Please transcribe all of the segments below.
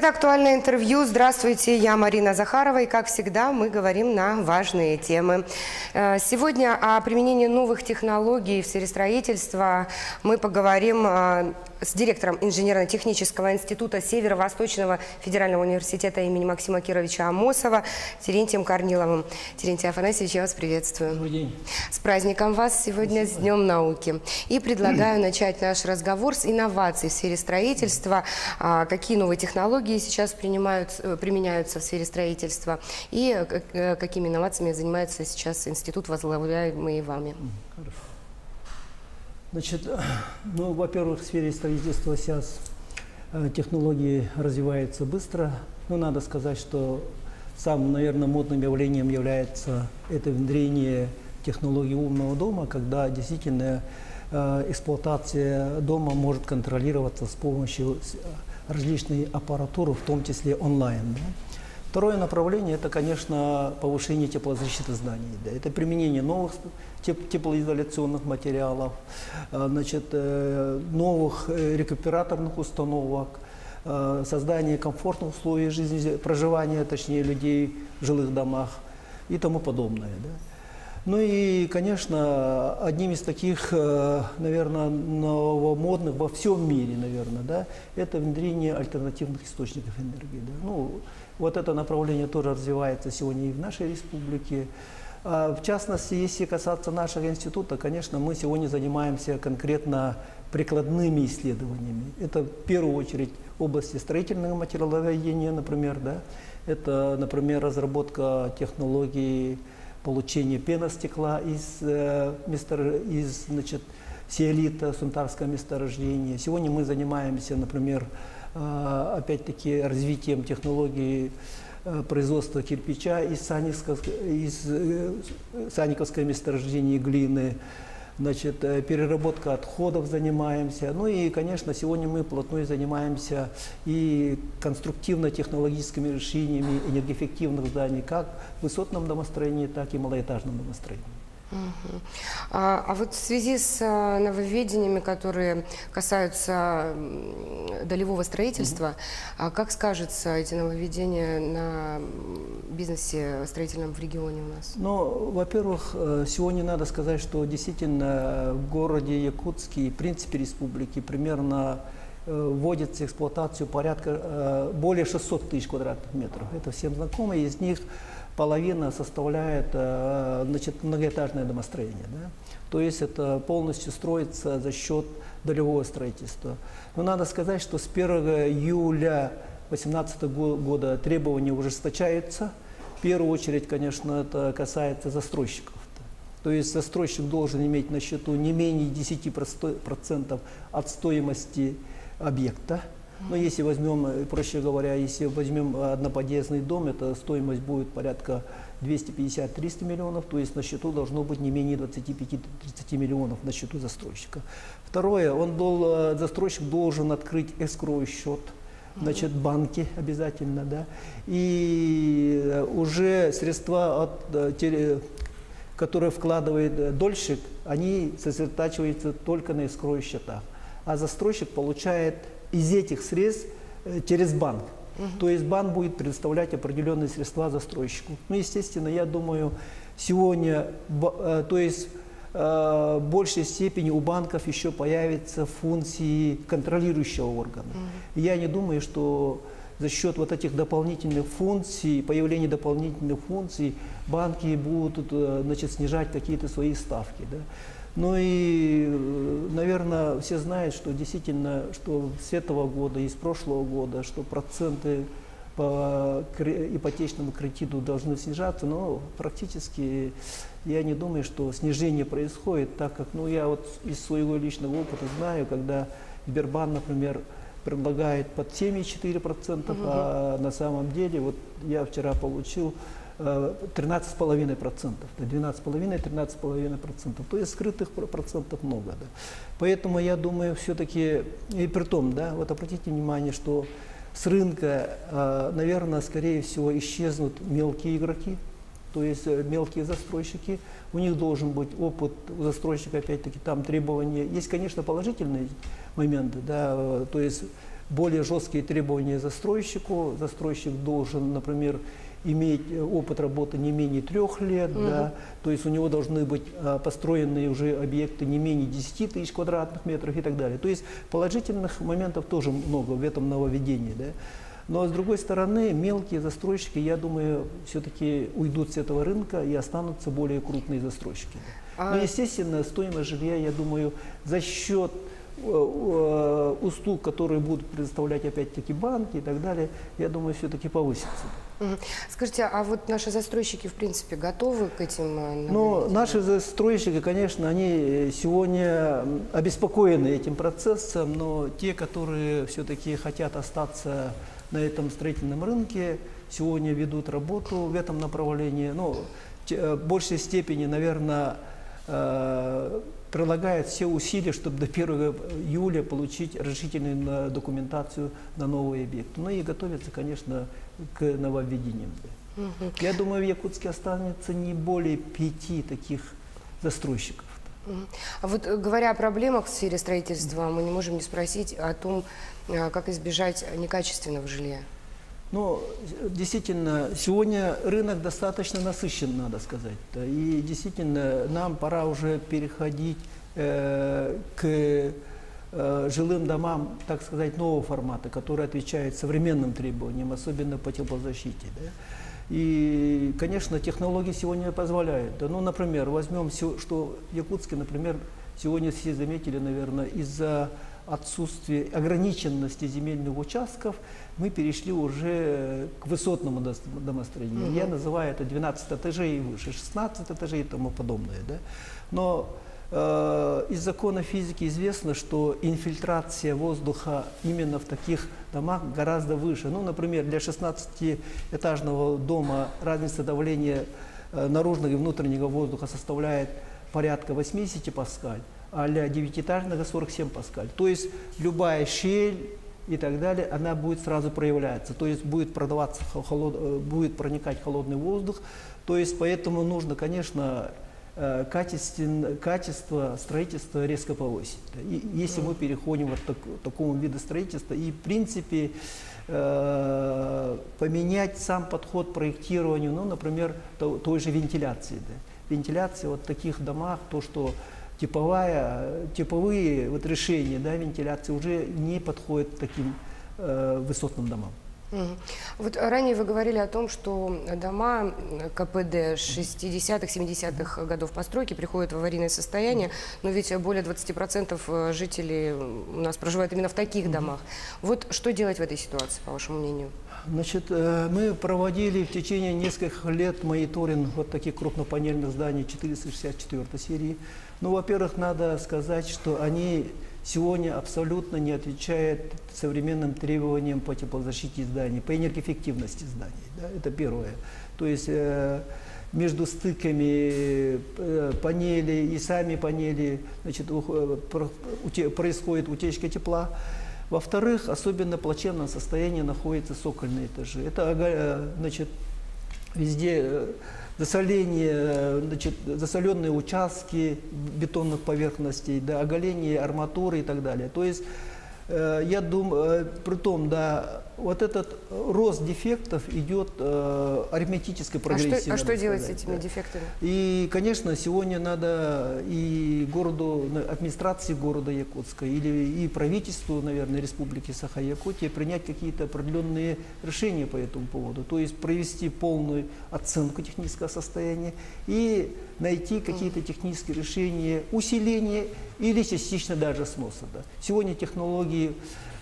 Это «Актуальное интервью». Здравствуйте, я Марина Захарова. И, как всегда, мы говорим на важные темы. Сегодня о применении новых технологий в сфере строительства мы поговорим с директором Инженерно-технического института Северо-Восточного федерального университета имени Максима Кировича Амосова Терентием Корниловым. Терентий Афанасьевич, я вас приветствую. Добрый день. С праздником вас сегодня. Спасибо. С Днем науки. И предлагаю начать наш разговор с инноваций в сфере строительства. Какие новые технологии сейчас применяются в сфере строительства и какими инновациями занимается сейчас институт, возглавляемый вами? Хорошо. Значит, ну, во-первых, в сфере строительства сейчас технологии развиваются быстро. Но надо сказать, что самым, наверное, модным явлением является это внедрение технологий умного дома, когда действительно эксплуатация дома может контролироваться с помощью различной аппаратуры, в том числе онлайн. Да? Второе направление – это, конечно, повышение теплозащиты зданий. Да? Это применение новых теплоизоляционных материалов, значит, новых рекуператорных установок, создание комфортных условий жизни, проживания, точнее, людей в жилых домах и тому подобное. Да? Ну и, конечно, одним из таких, наверное, новомодных во всем мире, наверное, да, это внедрение альтернативных источников энергии. Да. Ну, вот это направление тоже развивается сегодня и в нашей республике. В частности, если касаться нашего института, конечно, мы сегодня занимаемся конкретно прикладными исследованиями. Это в первую очередь области строительного материаловедения, например, да. Это, например, разработка технологий получения пеностекла из сиолита, сунтарского месторождения. Сегодня мы занимаемся, например, опять-таки развитием технологий производства кирпича из саниковского месторождения глины. Значит, переработка отходов занимаемся. Ну и, конечно, сегодня мы плотно занимаемся и конструктивно-технологическими решениями энергоэффективных зданий, как в высотном домостроении, так и малоэтажном домостроении. А вот в связи с нововведениями, которые касаются долевого строительства, как скажутся эти нововведения на бизнесе строительном в регионе у нас? Ну, во-первых, сегодня надо сказать, что действительно в городе Якутске и в принципе республике примерно вводится в эксплуатацию порядка более 600 тысяч квадратных метров. Это всем знакомо, из них половина составляет, значит, многоэтажное домостроение. Да? То есть это полностью строится за счет долевого строительства. Но надо сказать, что с 1 июля 2018 года требования ужесточаются. В первую очередь, конечно, это касается застройщиков. То есть застройщик должен иметь на счету не менее 10% от стоимости объекта. Но если возьмем, проще говоря, если возьмем одноподъездный дом, эта стоимость будет порядка 250-300 миллионов, то есть на счету должно быть не менее 25-30 миллионов на счету застройщика. Второе, застройщик должен открыть эскроу счет, значит, банки обязательно, да, и уже средства, которые вкладывает дольщик, они сосредотачиваются только на эскроу счетах, а застройщик получает из этих средств через банк. То есть банк будет предоставлять определенные средства застройщику. Ну, естественно, я думаю, сегодня, то есть в большей степени у банков еще появятся функции контролирующего органа. Я не думаю, что за счет вот этих дополнительных функций, появления дополнительных функций, банки будут, значит, снижать какие-то свои ставки. Да? Ну и, наверное, все знают, что действительно, что с этого года и с прошлого года, что проценты по ипотечному кредиту должны снижаться, но практически я не думаю, что снижение происходит, так как, ну, я вот из своего личного опыта знаю, когда Сбербанк, например, предлагает под 7,4%, а на самом деле, вот я вчера получил 13,5%, 12,5-13,5%, то есть скрытых процентов много. Да. Поэтому я думаю, все-таки, и при том, да, вот обратите внимание, что с рынка, наверное, скорее всего, исчезнут мелкие игроки, то есть мелкие застройщики, у них должен быть опыт, у застройщика, опять-таки, там требования. Есть, конечно, положительные моменты, да, то есть более жесткие требования застройщику. Застройщик должен, например, иметь опыт работы не менее 3 лет, да, то есть у него должны быть построенные уже объекты не менее 10 тысяч квадратных метров и так далее. То есть положительных моментов тоже много в этом нововведении. Да. Но с другой стороны, мелкие застройщики, я думаю, все-таки уйдут с этого рынка и останутся более крупные застройщики. Но, естественно, стоимость жилья, я думаю, за счет услуг, которые будут предоставлять опять-таки банки и так далее, я думаю, все-таки повысится. Скажите, а вот наши застройщики, в принципе, готовы к этим? Ну, наши застройщики, конечно, они сегодня обеспокоены этим процессом, но те, которые все-таки хотят остаться на этом строительном рынке, сегодня ведут работу в этом направлении. Ну, в большей степени, наверное, прилагают все усилия, чтобы до 1 июля получить разрешительную документацию на новые объекты. Ну и готовятся, конечно, к нововведениям. Я думаю, в Якутске останется не более 5 таких застройщиков. А вот говоря о проблемах в сфере строительства, мы не можем не спросить о том, как избежать некачественного жилья. Ну, действительно, сегодня рынок достаточно насыщен, надо сказать. И действительно, нам пора уже переходить к жилым домам, так сказать, нового формата, который отвечает современным требованиям, особенно по теплозащите. Да? И, конечно, технологии сегодня позволяют. Да? Ну, например, возьмем, что в Якутске, например, сегодня все заметили, наверное, из-за отсутствия ограниченности земельных участков, мы перешли уже к высотному домостроению. Я называю это 12 этажей и выше, 16 этажей и тому подобное. Да? Но из закона физики известно, что инфильтрация воздуха именно в таких домах гораздо выше. Ну, например, для 16-этажного дома разница давления наружного и внутреннего воздуха составляет порядка 80 паскаль, а для 9-этажного 47 паскаль. То есть любая щель и так далее, она будет сразу проявляться. То есть будет продаваться будет проникать холодный воздух. То есть поэтому нужно, конечно, качество строительства резко повысить. И если мы переходим вот к такому виду строительства и, в принципе, поменять сам подход к проектированию, ну, например, той же вентиляции. Да. Вентиляция вот в таких домах, то, что типовые вот решения, да, вентиляции уже не подходят к таким высотным домам. Вот ранее вы говорили о том, что дома КПД 60-х, 70-х годов постройки приходят в аварийное состояние, но ведь более 20% жителей у нас проживают именно в таких домах. Вот что делать в этой ситуации, по вашему мнению? Значит, мы проводили в течение нескольких лет мониторинг вот таких крупнопанельных зданий 464 серии. Ну, во-первых, надо сказать, что они сегодня абсолютно не отвечают современным требованиям по теплозащите зданий, по энергоэффективности зданий. Да? Это первое. То есть между стыками панелей и сами панели, значит, происходит утечка тепла. Во-вторых, особенно в плачевном состоянии находятся цокольные этажи. Это, значит, везде засоление, значит, засоленные участки бетонных поверхностей, да, оголение арматуры и так далее. То есть, я думаю, притом, да, вот этот рост дефектов идет арифметической прогрессией. А что делать с этими дефектами? И, конечно, сегодня надо и городу, администрации города Якутска и правительству, наверное, Республики Саха-Якутия принять какие-то определенные решения по этому поводу. То есть провести полную оценку технического состояния и найти какие-то технические решения, усиления или частично даже сноса. Да. Сегодня технологии,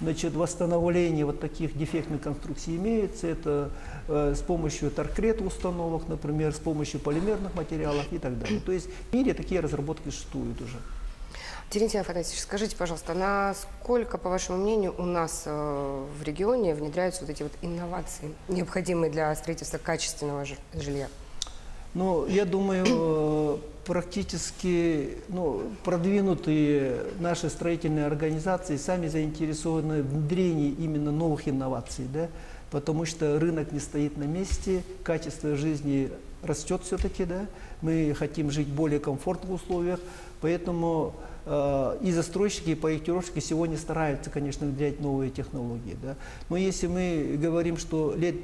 значит, восстановления вот таких дефектных конструкций имеются. Это с помощью торкрет установок, например, с помощью полимерных материалов и так далее. То есть в мире такие разработки существуют уже. Терентий Афанасьевич, скажите, пожалуйста, насколько, по вашему мнению, у нас в регионе внедряются вот эти вот инновации, необходимые для строительства качественного жилья? Ну, я думаю, практически продвинутые наши строительные организации сами заинтересованы в внедрении именно новых инноваций, да? Потому что рынок не стоит на месте, качество жизни растет все-таки, да, мы хотим жить в более комфортных условиях, поэтому и застройщики, и проектировщики сегодня стараются, конечно, внедрять новые технологии, да. Но если мы говорим, что лет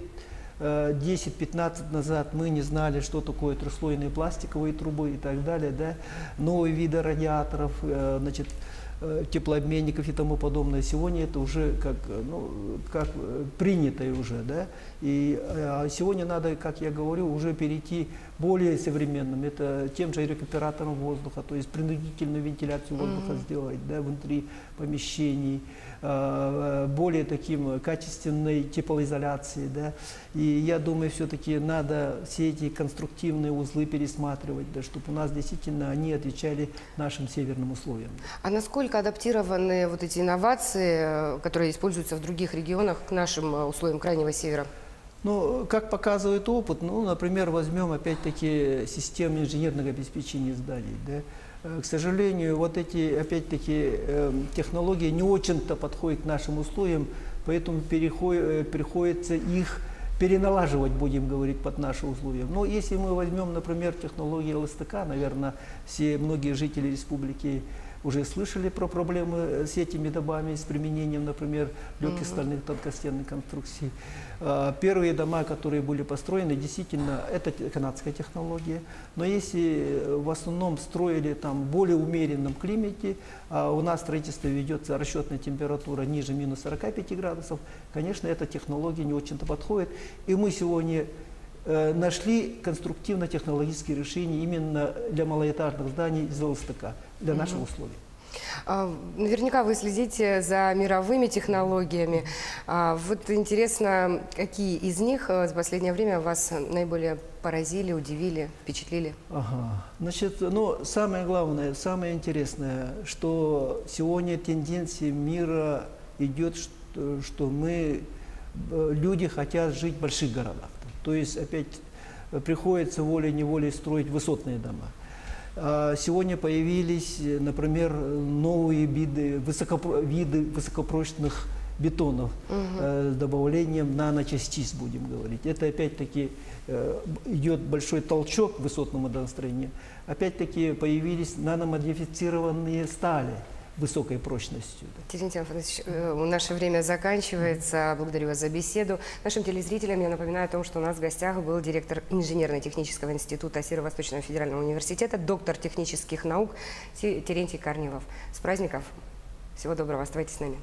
10-15 назад мы не знали, что такое трехслойные пластиковые трубы и так далее, да, новые виды радиаторов, значит, теплообменников и тому подобное. Сегодня это уже как принятое уже, да. И сегодня надо, как я говорю, уже перейти более современным. Это тем же рекуператором воздуха, то есть принудительную вентиляцию воздуха сделать, да, внутри помещений, более таким качественной теплоизоляции, да. И я думаю, все-таки надо все эти конструктивные узлы пересматривать, да, чтобы у нас действительно они отвечали нашим северным условиям. А насколько адаптированы вот эти инновации, которые используются в других регионах, к нашим условиям Крайнего Севера? Ну, как показывает опыт, ну, например, возьмем опять-таки систему инженерного обеспечения зданий, да. К сожалению, вот эти, опять-таки, технологии не очень-то подходят к нашим условиям, поэтому приходится их переналаживать, будем говорить, под наши условия. Но если мы возьмем, например, технологии ЛСТК, наверное, многие жители республики уже слышали про проблемы с этими домами, с применением, например, легких стальных тонкостенных конструкций. Первые дома, которые были построены, действительно, это канадская технология. Но если в основном строили там в более умеренном климате, а у нас строительство ведется, расчетная температура ниже минус 45 градусов, конечно, эта технология не очень-то подходит. И мы сегодня нашли конструктивно-технологические решения именно для малоэтажных зданий из ЛСТК, для наших условий. Наверняка вы следите за мировыми технологиями. Вот интересно, какие из них за последнее время вас наиболее поразили, удивили, впечатлили? Ага. Значит, ну, самое главное, самое интересное, что сегодня тенденция мира идет, что люди хотят жить в больших городах. То есть опять приходится волей-неволей строить высотные дома. Сегодня появились, например, новые виды высокопрочных бетонов с добавлением наночастиц, будем говорить. Это опять-таки идет большой толчок к высотному домостроению. Опять-таки появились наномодифицированные стали высокой прочностью. Терентий Афанасьевич, наше время заканчивается. Благодарю вас за беседу. Нашим телезрителям я напоминаю о том, что у нас в гостях был директор инженерно-технического института Северо-Восточного федерального университета, доктор технических наук Терентий Корнилов. С праздников! Всего доброго! Оставайтесь с нами.